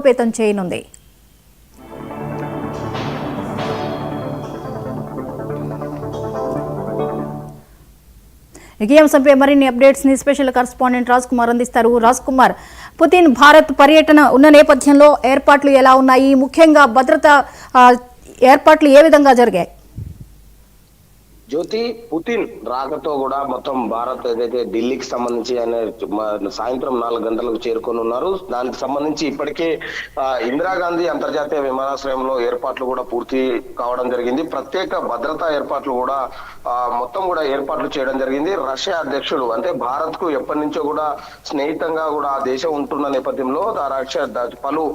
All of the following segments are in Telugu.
బలోపేతం చేయనుంది. ఈ అంశంపై మరిన్ని అప్డేట్స్ ని స్పెషల్ కరెస్పాండెంట్ రాజ్ కుమార్ అందిస్తారు. రాజ్ కుమార్, పుతిన్ భారత్ పర్యటన ఉన్న నేపథ్యంలో ఏర్పాట్లు ఎలా ఉన్నాయి? ముఖ్యంగా భద్రతా ఏర్పాట్లు ఏ విధంగా జరిగాయి? జ్యోతి, పుతిన్ రాకతో కూడా మొత్తం భారత్ ఏదైతే ఢిల్లీకి సంబంధించి ఆయన సాయంత్రం 4 గంటలకు చేరుకొని ఉన్నారు. దానికి సంబంధించి ఇప్పటికే ఇందిరాగాంధీ అంతర్జాతీయ విమానాశ్రయంలో ఏర్పాట్లు కూడా పూర్తి కావడం జరిగింది. ప్రత్యేక భద్రతా ఏర్పాట్లు కూడా మొత్తం కూడా ఏర్పాట్లు చేయడం జరిగింది. రష్యా అధ్యక్షుడు అంటే భారత్ కు ఎప్పటి నుంచో కూడా స్నేహితంగా కూడా ఆ దేశం ఉంటున్న నేపథ్యంలో పలు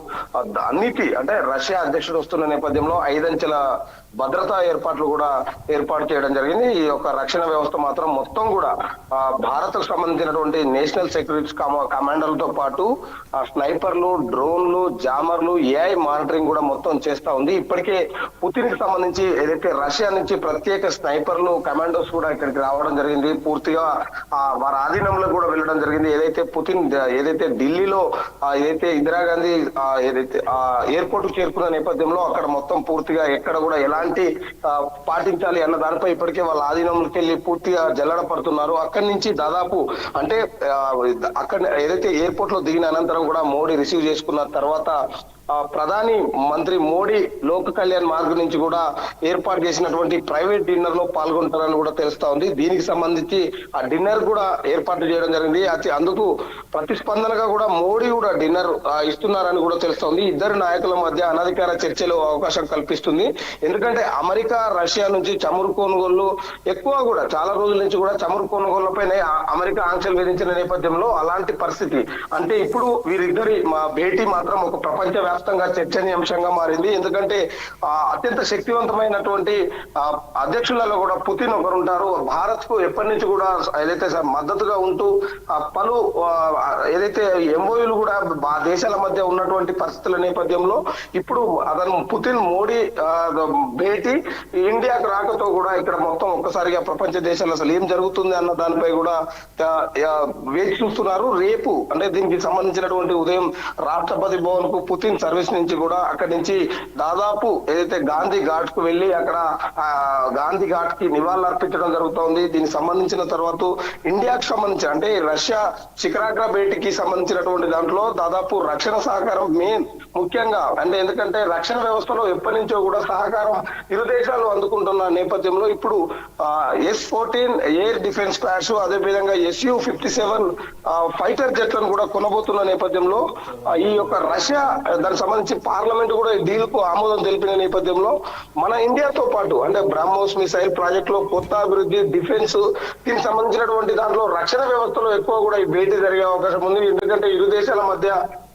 అన్నిటి అంటే రష్యా అధ్యక్షుడు వస్తున్న నేపథ్యంలో 5 అంచెల భద్రతా ఏర్పాట్లు కూడా ఏర్పాటు చేయడం జరిగింది. ఈ యొక్క రక్షణ వ్యవస్థ మాత్రం మొత్తం కూడా భారత్ కు సంబంధించినటువంటి నేషనల్ సెక్యూరిటీ కమాండర్లతో పాటు స్నైపర్లు, డ్రోన్లు, జామర్లు, ఏఐ మానిటరింగ్ కూడా మొత్తం చేస్తా ఉంది. ఇప్పటికే పుతిన్ కి సంబంధించి ఏదైతే రష్యా నుంచి ప్రత్యేక స్నైపర్లు, కమాండోస్ కూడా ఇక్కడికి రావడం జరిగింది. పూర్తిగా వారి ఆధీనంలో కూడా వెళ్ళడం జరిగింది. ఏదైతే ఢిల్లీలో ఏదైతే ఇందిరాగాంధీ ఏదైతే ఎయిర్పోర్ట్ కు చేరుకున్న నేపథ్యంలో అక్కడ మొత్తం పూర్తిగా ఎక్కడ కూడా ఎలాంటి పాటించాలి అన్న దానిపై ఇప్పటికే వాళ్ళ ఆధీనంలోకి వెళ్ళి పూర్తిగా జల్లడ పడుతున్నారు. అక్కడి నుంచి దాదాపు అంటే అక్కడ ఏదైతే ఎయిర్పోర్ట్ లో దిగిన అనంతరం కూడా మోడీ రిసీవ్ చేసుకున్న తర్వాత ప్రధాని మంత్రి మోడీ లోక్ కళ్యాణ్ మార్గ్ నుంచి కూడా ఏర్పాటు చేసినటువంటి ప్రైవేట్ డిన్నర్ లో పాల్గొంటారని కూడా తెలుస్తా ఉంది. దీనికి సంబంధించి ఆ డిన్నర్ కూడా ఏర్పాటు చేయడం జరిగింది. అందుకు ప్రతిస్పందనగా కూడా మోడీ కూడా డిన్నర్ ఇస్తున్నారని కూడా తెలుస్తా ఉంది. ఇద్దరు నాయకుల మధ్య అనధికార చర్చలు అవకాశం కల్పిస్తుంది. ఎందుకంటే అమెరికా, రష్యా నుంచి చమురు కొనుగోళ్లు ఎక్కువ కూడా చాలా రోజుల నుంచి కూడా చమురు కొనుగోళ్లపైనే అమెరికా ఆంక్షలు విధించిన నేపథ్యంలో అలాంటి పరిస్థితి అంటే ఇప్పుడు వీరిద్దరి భేటీ మాత్రం ఒక ప్రపంచ వ్యాప్తంగా చర్చనీయాంశంగా మారింది. ఎందుకంటే అత్యంత శక్తివంతమైనటువంటి అధ్యక్షులలో కూడా పుతిన్ ఒకరు ఉంటారు. భారత్ కు ఎప్పటి నుంచి కూడా ఏదైతే మద్దతుగా ఉంటూ పలు ఏదైతే ఎంఓయూలు కూడా దేశాల మధ్య ఉన్నటువంటి పరిస్థితుల నేపథ్యంలో ఇప్పుడు అతను పుతిన్ మోడీ భేటీ ఇండియాకు రాకతో కూడా ఇక్కడ మొత్తం ఒక్కసారిగా ప్రపంచ దేశాలు అసలు ఏం జరుగుతుంది అన్న దానిపై కూడా వేచి చూస్తున్నారు. రేపు అంటే దీనికి సంబంధించినటువంటి ఉదయం రాష్ట్రపతి భవన్ కు పుతిన్ సర్వీస్ నుంచి కూడా అక్కడి నుంచి దాదాపు ఏదైతే గాంధీ ఘాట్ కు వెళ్లి అక్కడ గాంధీ ఘాట్ కి నివాళులు అర్పించడం జరుగుతోంది. దీనికి సంబంధించిన తర్వాత ఇండియాకు సంబంధించి అంటే రష్యా శిఖరాగ్ర భేటీకి సంబంధించినటువంటి దాంట్లో దాదాపు రక్షణ సహకారం మెయిన్ ముఖ్యంగా అంటే ఎందుకంటే రక్షణ వ్యవస్థలో ఎప్పటి నుంచో కూడా సహకారం ఇరు దేశాలు అందుకుంటున్న నేపథ్యంలో ఇప్పుడు S-14 ఎయిర్ డిఫెన్స్ స్క్వాడ్స్ అదే విధంగా Su-57 ఫైటర్ జెట్లను కూడా కొనబోతున్న నేపథ్యంలో ఈ యొక్క రష్యా దానికి సంబంధించి పార్లమెంట్ కూడా ఈ డీల్ కు ఆమోదం తెలిపిన నేపథ్యంలో మన ఇండియాతో పాటు అంటే బ్రహ్మోస్ మిసైల్ ప్రాజెక్ట్ లో కొత్త అభివృద్ధి, డిఫెన్స్ దీనికి సంబంధించినటువంటి దాంట్లో రక్షణ వ్యవస్థలో ఎక్కువ కూడా ఈ భేటీ జరిగే అవకాశం ఉంది. ఎందుకంటే ఇరు దేశాల మధ్య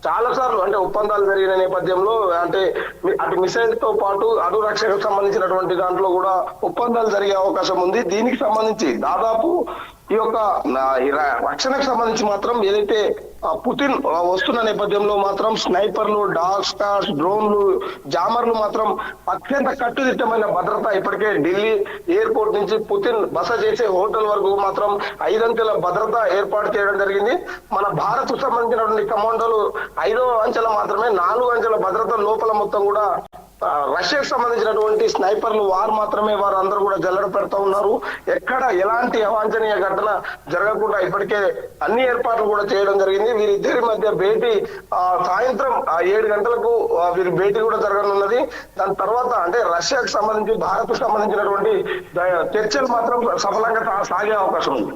చాలా సార్లు అంటే ఒప్పందాలు జరిగిన నేపథ్యంలో అంటే అటు మిసైల్ తో పాటు అటు రక్షణకు సంబంధించినటువంటి దాంట్లో కూడా ఒప్పందాలు జరిగే అవకాశం ఉంది. దీనికి సంబంధించి దాదాపు ఈ యొక్క రక్షణకు సంబంధించి మాత్రం ఏదైతే పుతిన్ వస్తున్న నేపథ్యంలో మాత్రం స్నైపర్లు, డాగ్ స్టార్స్, డ్రోన్లు, జామర్లు మాత్రం అత్యంత కట్టుదిట్టమైన భద్రత ఇప్పటికే ఢిల్లీ ఎయిర్పోర్ట్ నుంచి పుతిన్ బస చేసే హోటల్ వరకు మాత్రం 5 అంచెల భద్రత ఏర్పాటు చేయడం జరిగింది. మన భారత్ కు సంబంధించినటువంటి కమాండోలు 5వ అంచెల మాత్రమే 4 అంచెల భద్రత లోపల మొత్తం కూడా రష్యాకు సంబంధించినటువంటి స్నైపర్లు మాత్రమే వారు అందరూ కూడా జల్లడ పెడతా ఉన్నారు. ఎక్కడ ఎలాంటి అవాంఛనీయ ఘటన జరగకుండా ఇప్పటికే అన్ని ఏర్పాట్లు కూడా చేయడం జరిగింది. వీరిద్దరి మధ్య భేటీ సాయంత్రం 7 గంటలకు వీరి భేటీ కూడా జరగనున్నది. దాని తర్వాత అంటే రష్యాకు సంబంధించి భారత్ కు సంబంధించినటువంటి చర్చలు మాత్రం సఫలంగా సాగే అవకాశం ఉంది.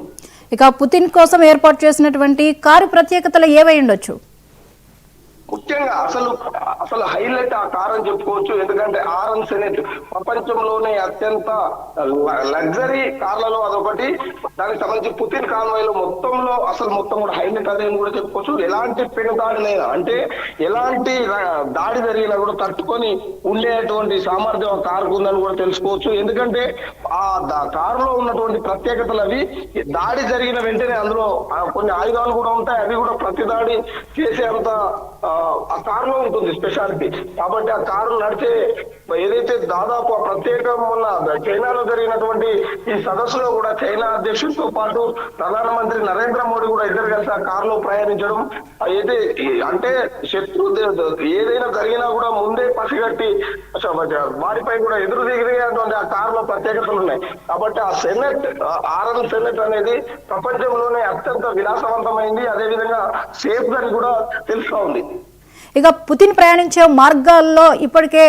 ఇక పుతిన్ కోసం ఏర్పాటు చేసినటువంటి కారు ప్రత్యేకతలు ఏవై ఉండొచ్చు? ముఖ్యంగా అసలు హైలైట్ ఆ కార్ అని చెప్పుకోవచ్చు. ఎందుకంటే ఆర్ఎన్ సెనెట్ ప్రపంచంలోనే అత్యంత లగ్జరీ కార్లలో అదొకటి. దానికి సంబంధించి పుతిన్ కాన్వాయ్ లో మొత్తం కూడా హైలైట్ అదే అని కూడా చెప్పుకోవచ్చు. ఎలాంటి పెను దాడినైనా అంటే ఎలాంటి దాడి జరిగినా కూడా తట్టుకొని ఉండేటువంటి సామర్థ్యం ఆ కారుకు ఉందని కూడా తెలుసుకోవచ్చు. ఎందుకంటే ఆ కారులో ఉన్నటువంటి ప్రత్యేకతలు అవి దాడి జరిగిన వెంటనే అందులో కొన్ని ఆయుధాలు కూడా ఉంటాయి. అవి కూడా ప్రతి దాడి చేసేంత ఆ కారులో ఉంటుంది స్పెషాలిటీ. కాబట్టి ఆ కారు నడిచే ఏదైతే దాదాపు ఆ ప్రత్యేకం ఉన్న చైనాలో జరిగినటువంటి ఈ సదస్సులో కూడా చైనా అధ్యక్షుడితో పాటు ప్రధానమంత్రి నరేంద్ర మోడీ కూడా ఇద్దరు కలిసి ఆ కారులో ప్రయాణించడం అయితే అంటే శత్రు ఏదైనా జరిగినా కూడా ముందే పసిగట్టి వారిపై కూడా ఎదురు దిగినటువంటి ఆ కారులో ప్రత్యేకతలు ఉన్నాయి. కాబట్టి ఆ సెనెట్ ఆర్ఎన్ సెనెట్ అనేది ప్రపంచంలోనే అత్యంత విలాసవంతమైంది, అదేవిధంగా సేఫ్ అని కూడా తెలుస్తా ఉంది. ఇక పుతిన్ ప్రయాణించే మార్గాల్లో ఇప్పటికే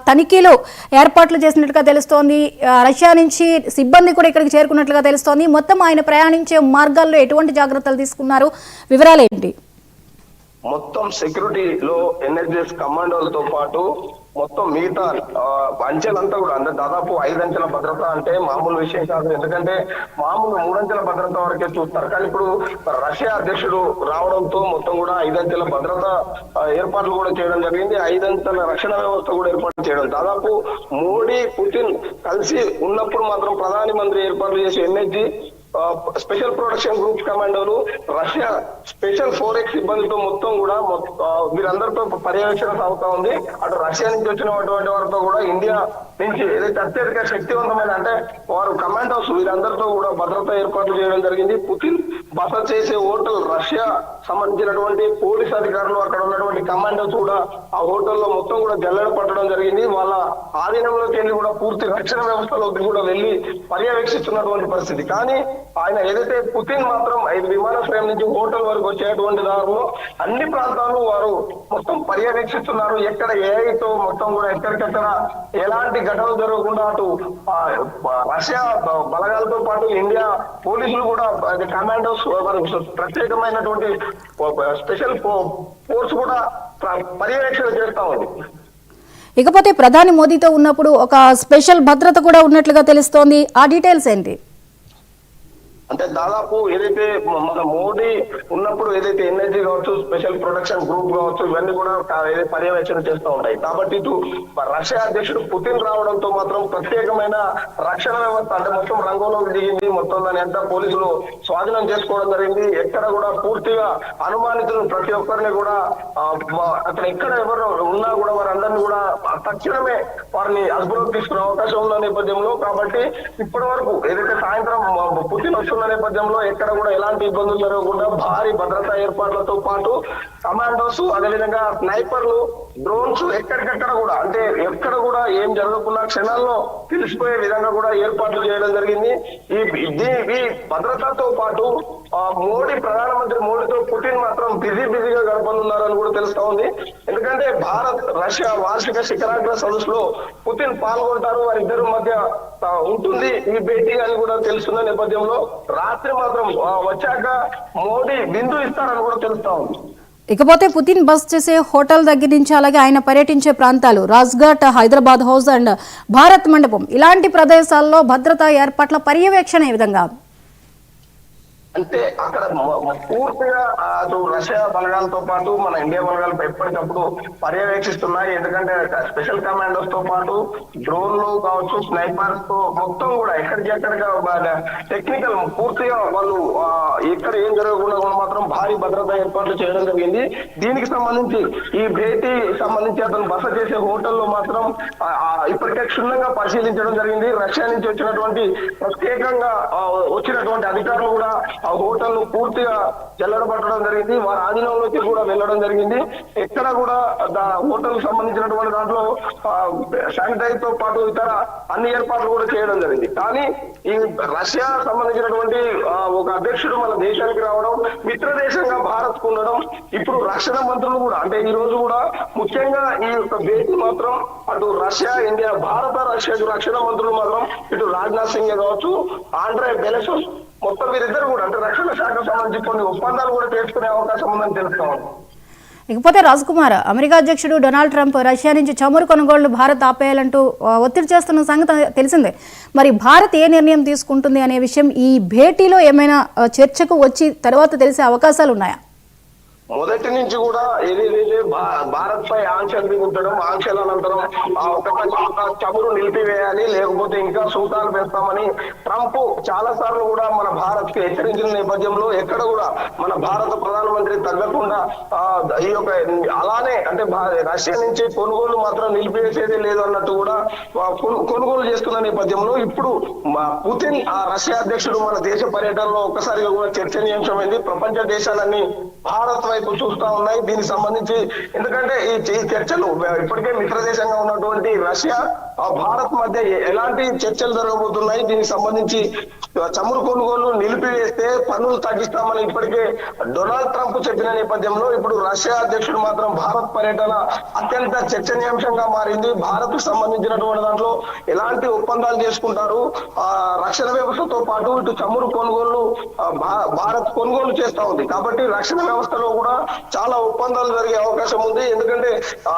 తనిఖీలు ఏర్పాట్లు చేసినట్లుగా తెలుస్తోంది. రష్యా నుంచి సిబ్బంది కూడా ఇక్కడికి చేరుకున్నట్లుగా తెలుస్తోంది. మొత్తం ఆయన ప్రయాణించే మార్గాల్లో ఎటువంటి జాగ్రత్తలు తీసుకున్నారు, వివరాలు ఏంటి? మొత్తం సెక్యూరిటీలో ఎన్ఎస్జిఎస్ కమాండోలతో పాటు మొత్తం మిగతా అంచెలంతా కూడా అంటే దాదాపు 5 అంచెల భద్రత అంటే మామూలు విషయం కాదు. ఎందుకంటే మామూలు 3 అంచెల భద్రత వరకే చూస్తారు, కానీ ఇప్పుడు రష్యా అధ్యక్షుడు రావడంతో మొత్తం కూడా 5 అంచెల భద్రత ఏర్పాట్లు కూడా చేయడం జరిగింది. 5 అంచెల రక్షణ వ్యవస్థ కూడా ఏర్పాటు చేయడం. దాదాపు మోడీ పుతిన్ కలిసి ఉన్నప్పుడు మాత్రం ప్రధాని మంత్రి ఏర్పాట్లు చేసి ఎన్ఎస్జి స్పెషల్ ప్రొటెక్షన్ గ్రూప్ కమాండోలు రష్యా స్పెషల్ 4X సిబ్బందితో మొత్తం కూడా వీరందరితో పర్యవేక్షణ సాగుతా ఉంది. అటు రష్యా నుంచి వచ్చినటువంటి వారితో కూడా ఇండియా నుంచి ఏదైతే అత్యధిక శక్తివంతమైన అంటే వారు కమాండోస్ వీరందరితో కూడా భద్రత ఏర్పాట్లు చేయడం జరిగింది. పుతిన్ బస చేసే హోటల్ రష్యా సంబంధించినటువంటి పోలీస్ అధికారులు అక్కడ ఉన్నటువంటి కమాండోస్ కూడా ఆ హోటల్లో మొత్తం కూడా జల్లెడ పట్టడం జరిగింది. వాళ్ళ ఆధీనంలోకి వెళ్ళి కూడా పూర్తి రక్షణ వ్యవస్థలోకి కూడా వెళ్ళి పర్యవేక్షిస్తున్నటువంటి పరిస్థితి. కానీ ఆయన ఏదైతే పుతిన్ మాత్రం 5 విమానాశ్రయం నుంచి హోటల్ వరకు వచ్చేటువంటి దారిలో అన్ని ప్రాంతాలు వారు మొత్తం పర్యవేక్షిస్తున్నారు. ఎక్కడ ఏఐతో మొత్తం కూడా ఎక్కడికెక్కడ ఎలాంటి ఘటనలు జరగకుండా అటు రష్యా బలగాలతో పాటు ఇండియా పోలీసులు కూడా కమాండోస్ ప్రత్యేకమైనటువంటి స్పెషల్ ఫోర్స్ కూడా పర్యవేక్షణ చేస్తా ఉంది. ఇకపోతే ప్రధాని మోదీతో ఉన్నప్పుడు ఒక స్పెషల్ భద్రత కూడా ఉన్నట్లుగా తెలుస్తోంది. ఆ డీటెయిల్స్ ఏంటి? అంటే దాదాపు ఏదైతే మన మోడీ ఉన్నప్పుడు ఏదైతే ఎన్ఎస్జీ కావచ్చు, స్పెషల్ ప్రొటెక్షన్ గ్రూప్ కావచ్చు, ఇవన్నీ కూడా పర్యవేక్షణ చేస్తూ ఉంటాయి. కాబట్టి ఇటు రష్యా అధ్యక్షుడు పుతిన్ రావడంతో మాత్రం ప్రత్యేకమైన రక్షణ వ్యవస్థ అంటే మొత్తం రంగంలోకి దిగింది. మొత్తం దాని అంతా పోలీసులు స్వాధీనం చేసుకోవడం జరిగింది. ఎక్కడ కూడా పూర్తిగా అనుమానితులు ప్రతి ఒక్కరిని కూడా అక్కడ ఎక్కడ ఎవరు ఉన్నా కూడా వారందరినీ కూడా తక్షణమే వారిని అదుపులోకి తీసుకునే అవకాశం ఉన్న నేపథ్యంలో కాబట్టి ఇప్పటి వరకు ఏదైతే సాయంత్రం పుతిన్ వస్తున్న నేపథ్యంలో ఎక్కడ కూడా ఎలాంటి ఇబ్బందులు జరగకుండా భారీ భద్రతా ఏర్పాట్లతో పాటు కమాండోస్ అదేవిధంగా స్నైపర్లు, డ్రోన్స్ ఎక్కడికక్కడ కూడా అంటే ఎక్కడ కూడా ఏం జరగకుండా క్షణాల్లో తెలిసిపోయే విధంగా కూడా ఏర్పాట్లు చేయడం జరిగింది. ఈ భద్రతతో పాటు మోడీ ప్రధానమంత్రి మోడీతో పుతిన్ మాత్రం బిజీగా గడపనున్నారని కూడా తెలుస్తా ఉంది. ఎందుకంటే భారత్ రష్యా వార్షిక శిఖరాగ్ర సదస్సులో పుతిన్ పాల్గొంటారు, వారిద్దరి మధ్య ఉంటుంది ఈ భేటీ అని కూడా తెలుస్తున్న నేపథ్యంలో రాత్రి మాత్రం వచ్చాక మోడీ బిందు ఇస్తారని కూడా తెలుస్తా ఉంది. ఇకపోతే పుతిన్ బస్ చేసే హోటల్ దగ్గర నుంచి అలాగే ఆయన పర్యటించే ప్రాంతాలు రాజ్ఘాట్, హైదరాబాద్ హౌస్ అండ్ భారత్ మండపం ఇలాంటి ప్రదేశాల్లో భద్రతా ఏర్పాట్ల పర్యవేక్షణ ఏ విధంగా? అంటే అక్కడ పూర్తిగా అటు రష్యా బలగాలతో పాటు మన ఇండియా బలగాలు ఎప్పటికప్పుడు పర్యవేక్షిస్తున్నాయి. ఎందుకంటే స్పెషల్ కమాండోస్ తో పాటు డ్రోన్లు కావచ్చు, స్నైపర్స్ తో మొత్తం కూడా ఎక్కడికెక్కడ టెక్నికల్ పూర్తిగా వాళ్ళు ఎక్కడ ఏం జరగకుండా మాత్రం భారీ భద్రతా ఏర్పాట్లు చేయడం జరిగింది. దీనికి సంబంధించి ఈ భేటీ సంబంధించి అతను బస చేసే హోటల్లో మాత్రం ఇప్పటికే క్షుణ్ణంగా పరిశీలించడం జరిగింది. రష్యా నుంచి వచ్చినటువంటి ప్రత్యేకంగా వచ్చినటువంటి అధికారులు కూడా ఆ హోటల్ పూర్తిగా జల్లడబట్టడం జరిగింది. వారి ఆధీనంలోకి కూడా వెళ్ళడం జరిగింది. ఎక్కడ కూడా హోటల్ సంబంధించినటువంటి దాంట్లో శానిటైజ్ తో పాటు ఇతర అన్ని ఏర్పాట్లు కూడా చేయడం జరిగింది. కానీ ఈ రష్యా సంబంధించినటువంటి ఒక అధ్యక్షుడు మన దేశానికి రావడం, మిత్ర దేశంగా భారత్ కు ఉండడం, ఇప్పుడు రక్షణ మంత్రులు కూడా అంటే ఈ రోజు కూడా ముఖ్యంగా ఈ యొక్క భేటీ మాత్రం అటు రష్యా, ఇండియా, భారత రష్యా రక్షణ మంత్రులు మాత్రం ఇటు రాజ్నాథ్ సింగ్ కావచ్చు, ఆండ్రే బెలెసోస్ మొత్తం వీరిద్దరు కూడా అంటే రక్షణ శాఖకు సంబంధించి కొన్ని ఒప్పందాలు కూడా చేసుకునే అవకాశం ఉందని తెలుస్తాం. ఇకపోతే రాజ్ కుమార్, అమెరికా అధ్యక్షుడు డొనాల్డ్ ట్రంప్ రష్యా నుంచి చమురు కొనుగోళ్లు భారత్ ఆపేయాలంటూ ఒత్తిడి చేస్తున్న సంగతి తెలిసిందే. మరి భారత్ ఏ నిర్ణయం తీసుకుంటుంది అనే విషయం ఈ భేటీలో ఏమైనా చర్చకు వచ్చి తర్వాత తెలిసే అవకాశాలు ఉన్నాయా? మొదటి నుంచి కూడా ఏదైతే భారత్ పై ఆంక్షలు విధించడం, ఆంక్షల అనంతరం ఒక చమురు నిలిపివేయాలి, లేకపోతే ఇంకా సూతాలు వేస్తామని ట్రంప్ చాలా సార్లు కూడా మన భారత్ కి హెచ్చరించిన నేపథ్యంలో ఎక్కడ కూడా మన భారత ప్రధానమంత్రి తగ్గకుండా ఈ యొక్క అలానే అంటే రష్యా నుంచి కొనుగోలు మాత్రం నిలిపివేసేది లేదు అన్నట్టు కూడా కొనుగోలు చేస్తున్న నేపథ్యంలో ఇప్పుడు పుతిన్ ఆ రష్యా అధ్యక్షుడు మన దేశ పర్యటనలో ఒక్కసారిగా కూడా చర్చనీయాంశమైంది. ప్రపంచ దేశాలన్నీ భారత్ వైపు చూస్తా ఉన్నాయి దీనికి సంబంధించి. ఎందుకంటే ఈ చర్చలు ఇప్పటికే మిత్ర దేశంగా ఉన్నటువంటి రష్యా భారత్ మధ్య ఎలాంటి చర్చలు జరగబోతున్నాయి, దీనికి సంబంధించి చమురు కొనుగోలు నిలిపివేస్తే పన్నులు తగ్గిస్తామని ఇప్పటికే డొనాల్డ్ ట్రంప్ చెప్పిన నేపథ్యంలో ఇప్పుడు రష్యా అధ్యక్షుడు మాత్రం భారత్ పర్యటన అత్యంత చర్చనీయాంశంగా మారింది. భారత్ కు సంబంధించినటువంటి దాంట్లో ఎలాంటి ఒప్పందాలు చేసుకుంటారు, రక్షణ వ్యవస్థతో పాటు ఇటు చమురు కొనుగోలు భారత్ కొనుగోలు చేస్తా ఉంది. కాబట్టి రక్షణ వ్యవస్థలో కూడా చాలా ఒప్పందాలు జరిగే అవకాశం ఉంది. ఎందుకంటే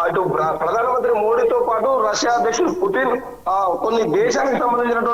ఇటు ప్రధానమంత్రి మోడీతో పాటు రష్యా అధ్యక్షుడు పుతిన్ కొన్ని దేశానికి సంబంధించినటువంటి